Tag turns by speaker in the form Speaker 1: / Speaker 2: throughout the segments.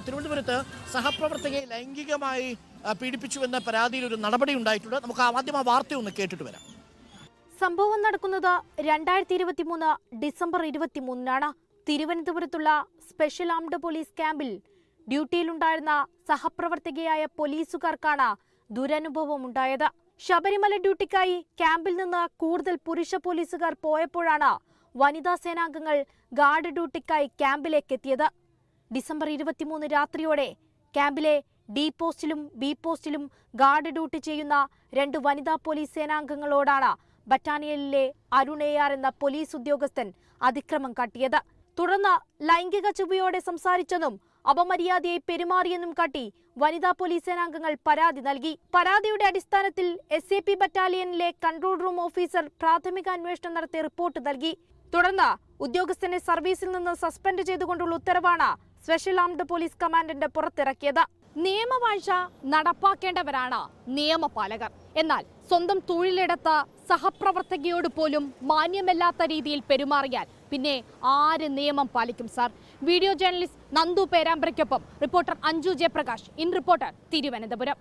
Speaker 1: തിരുവനന്തപുരത്ത് സഹപ്രവർത്തകയെ ലൈംഗികമായി പീഡിപ്പിച്ചുവെന്ന പരാതിയിൽ ഒരു നടപടി ഉണ്ടായിട്ടുണ്ട്. നമുക്ക് ആദ്യം ആ വാർത്ത ഒന്ന് കേട്ടിട്ട് വരാം.
Speaker 2: സംഭവം നടക്കുന്നത് 2023 ഡിസംബർ 23 തിരുവനന്തപുരത്തുള്ള സ്പെഷ്യൽ ആംഡ് പോലീസ് ക്യാമ്പിൽ ഡ്യൂട്ടിയിലുണ്ടായിരുന്ന സഹപ്രവർത്തകയായ പോലീസുകാർക്കാണ് ദുരനുഭവം ഉണ്ടായത്. ശബരിമല ഡ്യൂട്ടിക്കായി ക്യാമ്പിൽ നിന്ന് കൂടുതൽ പുരുഷ പോലീസുകാർ പോയപ്പോഴാണ് വനിതാ സേനാംഗങ്ങൾ ഗാർഡ് ഡ്യൂട്ടിക്കായി ക്യാമ്പിലേക്ക് എത്തിയത്. ഡിസംബർ 23 രാത്രിയോടെ ക്യാമ്പിലെ ഡി പോസ്റ്റിലും ബി പോസ്റ്റിലും ഗാർഡ് ഡ്യൂട്ടി ചെയ്യുന്ന 2 വനിതാ പോലീസ് സേനാംഗങ്ങളോടാണ് ബറ്റാലിയനിലെ അരുൺ AR എന്ന പോലീസ് ഉദ്യോഗസ്ഥൻ അതിക്രമം കാട്ടിയത്. തുടർന്ന് ലൈംഗിക ചുവയോടെ സംസാരിച്ചെന്നും അപമര്യാദയായി പെരുമാറിയെന്നും കാട്ടി വനിതാ പോലീസ് സേനാംഗങ്ങൾ പരാതി നൽകി. പരാതിയുടെ അടിസ്ഥാനത്തിൽ SAP ബറ്റാലിയനിലെ കൺട്രോൾ റൂം ഓഫീസർ പ്രാഥമിക അന്വേഷണം നടത്തി റിപ്പോർട്ട് നൽകി. തുടർന്ന് ഉദ്യോഗസ്ഥനെ സർവീസിൽ നിന്ന് സസ്പെൻഡ് ചെയ്തുകൊണ്ടുള്ള ഉത്തരവാണ് സ്പെഷ്യൽ ആംഡ് പോലീസ് കമാൻഡന്റ് പുറത്തിറക്കിയത്. നിയമവാഴ്ച നടപ്പാക്കേണ്ടവരാണ് നിയമപാലകർ. എന്നാൽ സ്വന്തം തൊഴിലിടത്ത് സഹപ്രവർത്തകയോട് പോലും മാന്യമല്ലാത്ത രീതിയിൽ പെരുമാറിയാൽ പിന്നെ ആര് നിയമം പാലിക്കും സാർ? വീഡിയോ ജേർണലിസ്റ്റ് നന്ദു പേരാമ്പ്രയ്ക്കൊപ്പം reporter Anju Jayaprakash, in reporter, Thiruvananthapuram.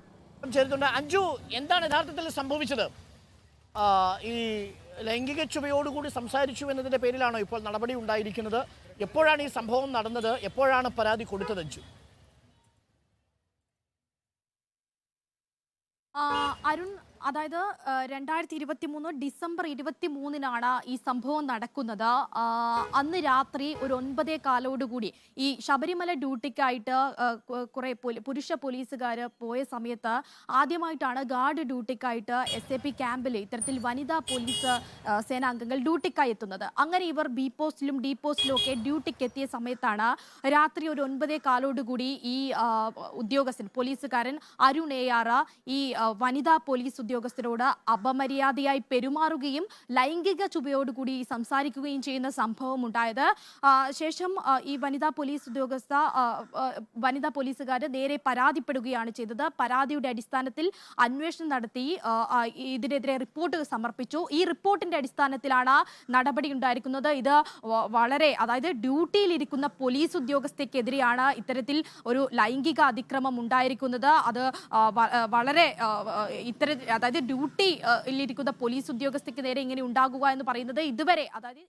Speaker 1: Anju, എന്താണ് യഥാർത്ഥത്തിൽ സംഭവിച്ചത്? ഈ ലൈംഗിക ചുവയോടുകൂടി സംസാരിച്ചു എന്നതിന്റെ പേരിലാണോ ഇപ്പോൾ നടപടി ഉണ്ടായിരിക്കുന്നത്? എപ്പോഴാണ് ഈ സംഭവം നടന്നത്? എപ്പോഴാണ് പരാതി കൊടുത്തത് അഞ്ജു?
Speaker 2: അരുൺ, അതായത് 2023 ഡിസംബർ 23 ഈ സംഭവം നടക്കുന്നത്. അന്ന് രാത്രി ഒരു 9:15 ഈ ശബരിമല ഡ്യൂട്ടിക്കായിട്ട് കുറെ പുരുഷ പോലീസുകാർ പോയ സമയത്ത് ആദ്യമായിട്ടാണ് ഗാർഡ് ഡ്യൂട്ടിക്കായിട്ട് SAP ക്യാമ്പിൽ ഇത്തരത്തിൽ വനിതാ പോലീസ് സേനാംഗങ്ങൾ ഡ്യൂട്ടിക്കായി എത്തുന്നത്. അങ്ങനെ ഇവർ ബി പോസ്റ്റിലും ഡി പോസ്റ്റിലും ഒക്കെ ഡ്യൂട്ടിക്ക് എത്തിയ സമയത്താണ് രാത്രി ഒരു 9:15 ഈ ഉദ്യോഗസ്ഥൻ പോലീസുകാരൻ അരുൺ AR ഈ വനിതാ പോലീസ് ഉദ്യോഗസ്ഥരോട് അപമര്യാദയായി പെരുമാറുകയും ലൈംഗിക ചുവയോടുകൂടി സംസാരിക്കുകയും ചെയ്യുന്ന സംഭവം ഉണ്ടായത്. ശേഷം ഈ വനിതാ പോലീസുകാർ നേരെ പരാതിപ്പെടുകയാണ് ചെയ്തത്. പരാതിയുടെ അടിസ്ഥാനത്തിൽ അന്വേഷണം നടത്തി ഇതിനെതിരെ റിപ്പോർട്ട് സമർപ്പിച്ചു. ഈ റിപ്പോർട്ടിന്റെ അടിസ്ഥാനത്തിലാണ് നടപടി ഉണ്ടായിരിക്കുന്നത്. ഇത് വളരെ, അതായത് ഡ്യൂട്ടിയിലിരിക്കുന്ന പോലീസ് ഉദ്യോഗസ്ഥയ്ക്കെതിരെയാണ് ഇത്തരത്തിൽ ഒരു ലൈംഗിക അതിക്രമം ഉണ്ടായിരിക്കുന്നത്. അത് വളരെ അതായത് ഡ്യൂട്ടിയിലിരിക്കുന്ന പോലീസ് ഉദ്യോഗസ്ഥയ്ക്ക് നേരെ ഇങ്ങനെ ഉണ്ടാകുക എന്ന് പറയുന്നത് ഇതുവരെ, അതായത്